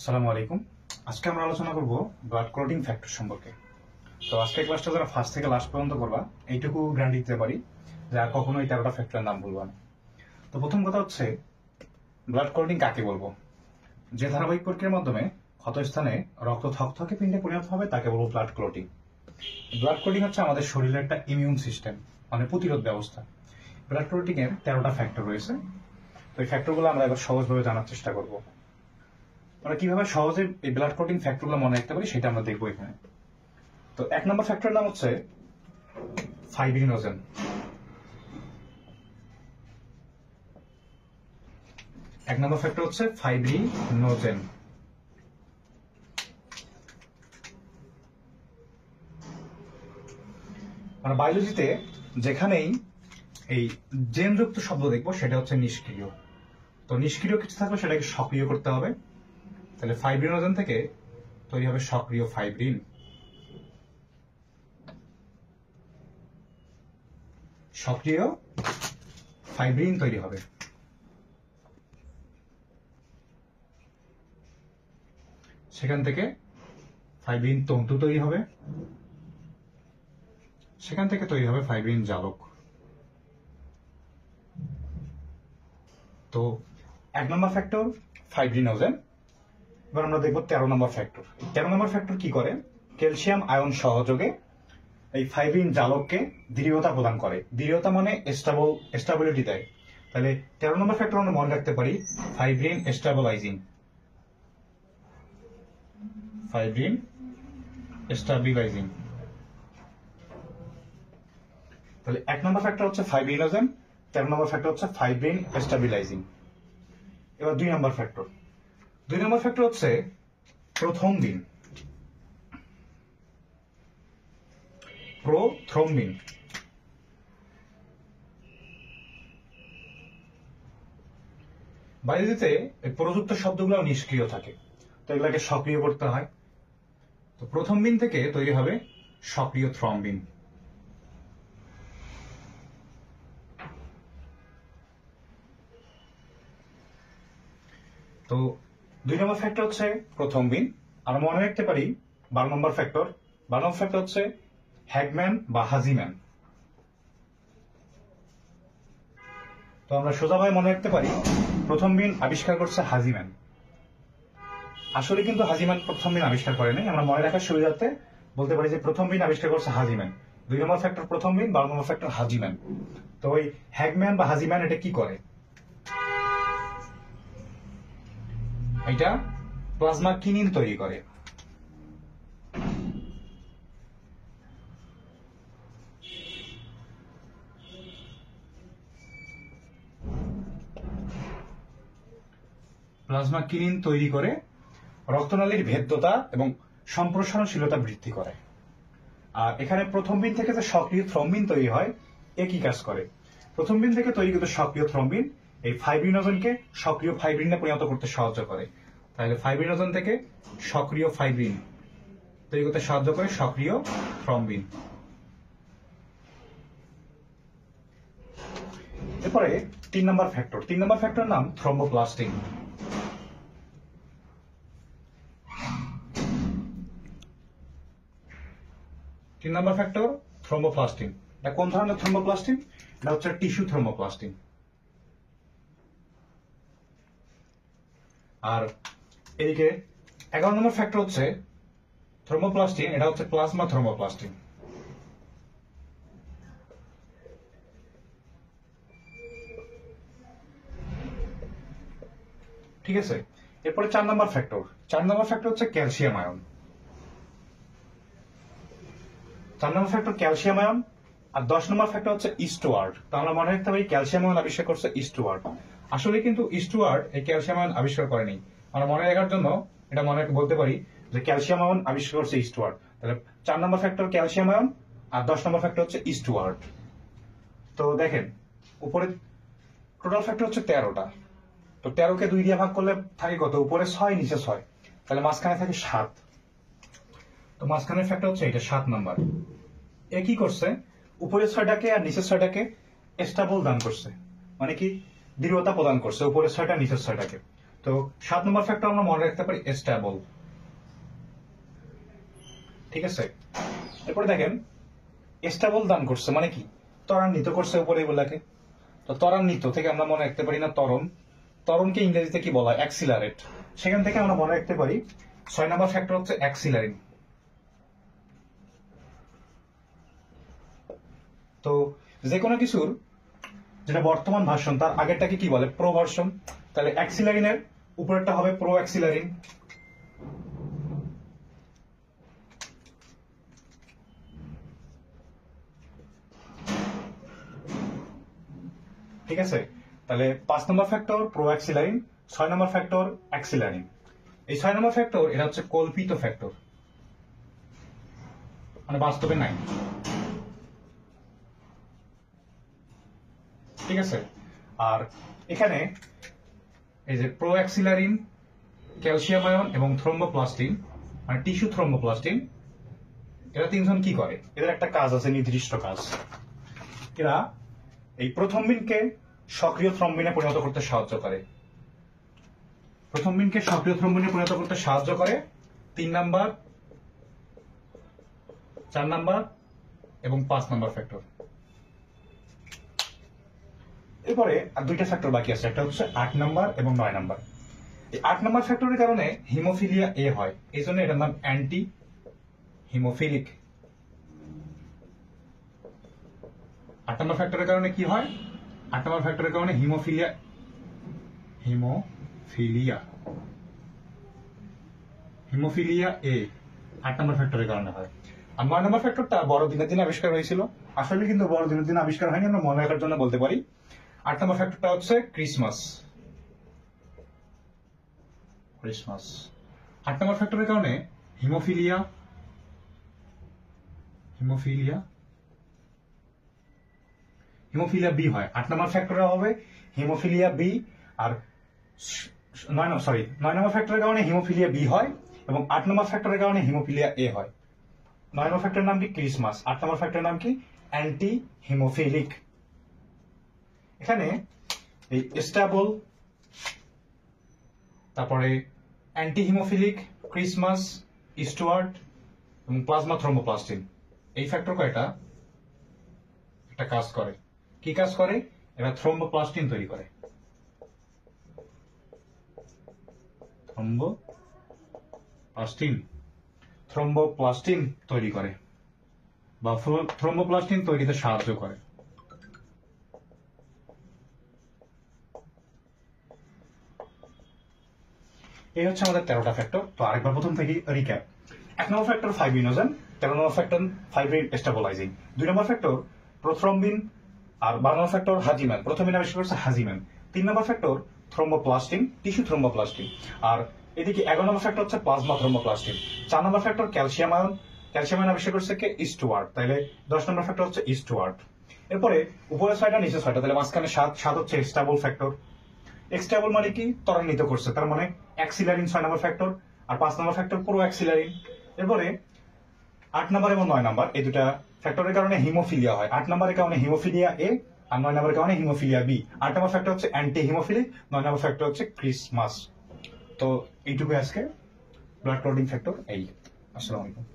আসসালামু আলাইকুম। আজকে আমরা আলোচনা করব ব্লাড ক্লটিং ফ্যাক্টর সম্পর্কে। তো আজকে ক্লাসটা যারা ফার্স্ট থেকে লাস্ট পর্যন্ত করবা এইটুকু গ্যারান্টি দিতে পারি যে আর কখনোই 13টা ফ্যাক্টরের নাম বলবো না। তো প্রথম কথা হচ্ছে ব্লাড ক্লটিং কাকে বলবো? যে ধারাবাহিক প্রক্রিয়ার মাধ্যমে ক্ষতস্থানে রক্ত থকথকে পিণ্ডে পরিণত হবে তাকে বলবো ব্লাড ক্লটিং। ব্লাড ক্লটিং হচ্ছে আমাদের শরীরের একটা ইমিউন সিস্টেম, মানে প্রতিরোধ ব্যবস্থা। ব্লাড ক্লটিং এর 13টা ফ্যাক্টর রয়েছে। তো এই ফ্যাক্টরগুলো আমরা এবার সহজভাবে জানার চেষ্টা করবো। আমরা কিভাবে সহজে এই ব্লাড ক্লটিং ফ্যাক্টরগুলো মনে রাখতে পারি সেটা আমরা দেখবো এখানে। তো 1 নম্বর ফ্যাক্টরের নাম হচ্ছে ফাইব্রিনোজেন। এক নম্বর ফ্যাক্টর হচ্ছে ফাইব্রিনোজেন। আমরা বায়োলজিতে যেখানেই এই জেনযুক্ত শব্দ দেখবো সেটা হচ্ছে নিষ্ক্রিয়। তো নিষ্ক্রিয় কিছু থাকলে সেটাকে সক্রিয় করতে হবে। তাহলে ফাইব্রিনোজেন থেকে তৈরি হবে সক্রিয় ফাইব্রিন। সক্রিয় ফাইব্রিন তৈরি হবে। সেখান থেকে ফাইব্রিন তন্তু তৈরি হবে। সেখান থেকে তৈরি হবে ফাইব্রিন জালক। তো 1 নম্বর ফ্যাক্টর ফাইব্রিনোজেন। এবার আমরা দেখবো 13 নম্বর ফ্যাক্টর। 13 নম্বর ফ্যাক্টর কি করে? ক্যালসিয়াম আয়ন সহযোগে এই ফাইব্রিন জালককে দৃঢ়তা প্রদান করে। দৃঢ়তা মানে স্টেবিলিটি দেয়। তাহলে 13 নম্বর ফ্যাক্টর আমরা মনে রাখতে পারি ফাইব্রিন স্টেবিলাইজিং। Fibrin stabilising. তাহলে 1 নম্বর ফ্যাক্টর হচ্ছে ফাইব্রিনোজেন, 13 নম্বর ফ্যাক্টর হচ্ছে ফাইব্রিন স্টেবিলাইজিং। এবার 2 নম্বর ফ্যাক্টর। 2 নম্বর ফ্যাক্টর হচ্ছে প্রোথ্রম্বিন। প্রোথ্রম্বিন। বায়োলজিতে প্রযুক্ত শব্দগুলো নিষ্ক্রিয় থাকে, তো এগুলাকে সক্রিয় করতে হয়। তো প্রোথ্রম্বিন থেকে তৈরি হবে সক্রিয় থ্রম্বিন। তো 2 নম্বর ফ্যাক্টর হচ্ছে প্রোথ্রম্বিন। আমরা মনে রাখতে পারি 12 নম্বর ফ্যাক্টর। 12 নম্বর ফ্যাক্টর হচ্ছে হ্যাগম্যান বা হাজিম্যান। তো আমরা সোজাভাবে মনে রাখতে পারি প্রোথ্রম্বিন আবিষ্কার করছে হাজিম্যান। আসলে কিন্তু হাজিম্যান প্রোথ্রম্বিন আবিষ্কার করে নাই। আমরা মনে রাখার সুবিধার্থে বলতে পারি যে প্রোথ্রম্বিন আবিষ্কার করছে হাজিম্যান। 2 number factor prothrombin, 12 number factor হাজিম্যান। তো ওই হ্যাগম্যান বা হাজিম্যান এটা কি করে? এটা প্লাজমা কিনিন তৈরি করে। প্লাজমা কিনিন তৈরি করে রক্তনালীর ভেদ্যতা এবং সম্প্রসারণশীলতা বৃদ্ধি করে। আর এখানে প্রোথ্রম্বিন থেকে যে সক্রিয় থ্রম্বিন তৈরি হয় একই কাজ করে। প্রোথ্রম্বিন থেকে তৈরি কিন্তু সক্রিয় থ্রম্বিন এই ফাইব্রিনোজেনকে সক্রিয় ফাইব্রিনে পরিণত করতে সাহায্য করে। তাহলে ফাইব্রিনোজেন থেকে সক্রিয় ফাইব্রিন তৈরি করতে সাহায্য করে সক্রিয় থ্রম্বিন। এরপরে 3 নম্বর ফ্যাক্টর। 3 নম্বর ফ্যাক্টরের নাম থ্রম্বোপ্লাস্টিন। তিন নম্বর ফ্যাক্টর থ্রম্বোপ্লাস্টিন। এটা কোন ধরনের থ্রম্বোপ্লাস্টিন? এটা হচ্ছে টিস্যু থ্রম্বোপ্লাস্টিন। আর এদিকে 11 নম্বর ফ্যাক্টর হচ্ছে থ্রম্বোপ্লাস্টিন। এটা হচ্ছে প্লাজমা থ্রম্বোপ্লাস্টিন। ঠিক আছে। এরপরে 4 নম্বর ফ্যাক্টর। 4 নম্বর ফ্যাক্টর হচ্ছে calcium ion. 4 number factor calcium ion. আর 10 নম্বর ফ্যাক্টর হচ্ছে ইস্টওয়ার্ড। তো আমরা মনে রাখতে পারি ক্যালসিয়াম আয়ন আবিষ্কার করছে ইস্টওয়ার্ড। আসলে কিন্তু ইস্টওয়ার্ড এই ক্যালসিয়াম আয়ন আবিষ্কার করেনি। আমরা মনে রাখার জন্য এটা মনে বলতে পারি যে ক্যালসিয়াম আয়ন আবিষ্কার করছে ইস্টওয়ার্ড। তাহলে 4 নম্বর ফ্যাক্টর ক্যালসিয়াম আয়ন আর 10 নম্বর ফ্যাক্টর হচ্ছে ইস্টওয়ার্ড। তো দেখেন উপরে টোটাল ফ্যাক্টর হচ্ছে 13টা। তো 13কে 2 দিয়ে ভাগ করলে থাকে কত? উপরে 6, নিচে 6। তাহলে মাঝখানে থাকে 7। তো মাঝখানের ফ্যাক্টর হচ্ছে এটা 7 নাম্বার। এ কি করছে? উপরের 6টাকে আর নিচের 6টাকে স্টেবল দান করছে, মানে কি দৃঢ়তা প্রদান করছে উপরের 6টা নিচের 6টাকে। তো 7 নম্বর ফ্যাক্টর আমরা মনে রাখতে পারি স্টেবল। ঠিক আছে, এরপরে দেখেন স্টেবল দান করছে মানে কি, ত্বরান্বিত করছে উপরে এগুলাকে। তো ত্বরান্বিত থেকে আমরা মনে রাখতে পারি না ত্বরণ, ত্বরণকে ইংরেজিতে কি বলা হয়, অ্যাক্সিলারেট। সেখান থেকে আমরা মনে রাখতে পারি 6 নম্বর ফ্যাক্টর হচ্ছে অ্যাক্সিলারিং। তো যে কোনো কিছুর যেটা বর্তমান ভার্সন তার আগেরটাকে কি বলে, প্রো ভার্সন। তাহলে অ্যাক্সিলারিনের উপরেরটা হবে প্রো অ্যাক্সিলারিন। ঠিক আছে, তাহলে 5 নম্বর ফ্যাক্টর প্রো অ্যাক্সিলারিন, 6 নম্বর ফ্যাক্টর অ্যাক্সিলারিন। এই 6 নম্বর ফ্যাক্টর এটা হচ্ছে কল্পিত ফ্যাক্টর, মানে বাস্তবে নাই। ঠিক আছে, আর এখানে এই যে প্রো অ্যাক্সিলারিন, ক্যালসিয়াম আয়ন এবং থ্রোম্বোপ্লাস্টিন মানে টিস্যু থ্রোম্বোপ্লাস্টিন, এরা তিনজন কি করে, এদের একটা কাজ আছে, নির্দিষ্ট কাজ। এরা এই প্রথম্বিনকে সক্রিয় থ্রম্বিনে পরিণত করতে সাহায্য করে, প্রথম্বিনকে সক্রিয় থ্রম্বিনে পরিণত করতে সাহায্য করে 3 নাম্বার, 4 নাম্বার এবং 5 নাম্বার ফ্যাক্টর। এরপরে আর দুইটা ফ্যাক্টর বাকি আছে, একটা হচ্ছে 8 নাম্বার এবং 9 নাম্বার। এই 8 নাম্বার ফ্যাক্টরের কারণে হিমোফিলিয়া এ হয়, এই জন্য এটার নাম অ্যান্টি হিমোফিলিক। 8 নম্বর ফ্যাক্টরের কারণে কি হয়, 8 নম্বর ফ্যাক্টরের কারণে হিমোফিলিয়া এ 8 নম্বর ফ্যাক্টরের কারণে হয়। আর 9 নম্বর ফ্যাক্টরটা বড় দিনের দিন আবিষ্কার হয়েছিল, আসলে কিন্তু বড় দিনের দিন আবিষ্কার হয়নি, আমরা মনে রাখার জন্য বলতে পারি। 8 নম্বর ফ্যাক্টরটা হচ্ছে ক্রিসমাস। 8 নম্বর ফ্যাক্টরের কারণে হিমোফিলিয়া বি হয়। 8 নম্বর ফ্যাক্টরের হবে হিমোফিলিয়া বি, আর 9 নম্বর ফ্যাক্টরের কারণে হিমোফিলিয়া বি হয় এবং 8 নম্বর ফ্যাক্টরের কারণে হিমোফিলিয়া এ হয়। 9 নম্বর ফ্যাক্টরের নাম কি, ক্রিসমাস। 8 নম্বর ফ্যাক্টরের নাম কি, অ্যান্টি হিমোফিলিক। এখানে এই স্টেবল, তারপরে অ্যান্টি হিমোফিলিক, ক্রিসমাস, স্টুয়ার্ট এবং প্লাজমা থ্রোম্বোপ্লাস্টিন, এই ফ্যাক্টর কয়টা একটা কাজ করে। কি কাজ করে, এরা থ্রোম্বোপ্লাস্টিন তৈরি করে, থ্রোম্বোপ্লাস্টিন তৈরি করে বা থ্রোম্বোপ্লাস্টিন তৈরিতে সাহায্য করে। এই হচ্ছে আমাদের 13টা ফ্যাক্টর। তো আরেকবার প্রথম থেকে রিক্যাপ। 1 নম্বর ফ্যাক্টর 5-ইনোজেন, 13 নম্বর ফ্যাক্টর 5-স্টেবিলাইজিং, 2 নম্বর ফ্যাক্টর প্রোথ্রম্বিন, আর 12 নম্বর ফ্যাক্টর হাজিম্যান, প্রথমে আবিষ্কার করছে Hageman. 3 number factor thromboplastin, tissue thromboplastin, আর এদিকে 11 নম্বর ফ্যাক্টর হচ্ছে plasma thromboplastin. 4 number factor calcium ion, calcium ion আবিষ্কার করছে কে, স্টুয়ার্ট। তাহলে 10 নম্বর ফ্যাক্টর হচ্ছে স্টুয়ার্ট। এরপরে উপরে 6টা নিচে 6টা, তাহলে মাঝখানে 7 হচ্ছে স্টেবল ফ্যাক্টর। স্টেবল মানে কি, ত্বরান্বিত করছে, তার মানে অ্যাক্সিলারিন 6 নম্বর ফ্যাক্টর, আর 5 নম্বর ফ্যাক্টর প্রো অ্যাক্সিলারিন। এরপরে 8 নম্বর এবং 9 নম্বর এই দুটা ফ্যাক্টরের কারণে হিমোফিলিয়া হয়। 8 নম্বরের কারণে হিমোফিলিয়া এ, আর 9 নম্বরের কারণে হিমোফিলিয়া বি। 8 নম্বর ফ্যাক্টর হচ্ছে অ্যান্টি হিমোফিলিক, 9 নম্বর ফ্যাক্টর হচ্ছে ক্রিসমাস। তো এইটুকু আজকে ব্লাড ক্লটিং ফ্যাক্টর এই। আসসালামু আলাইকুম।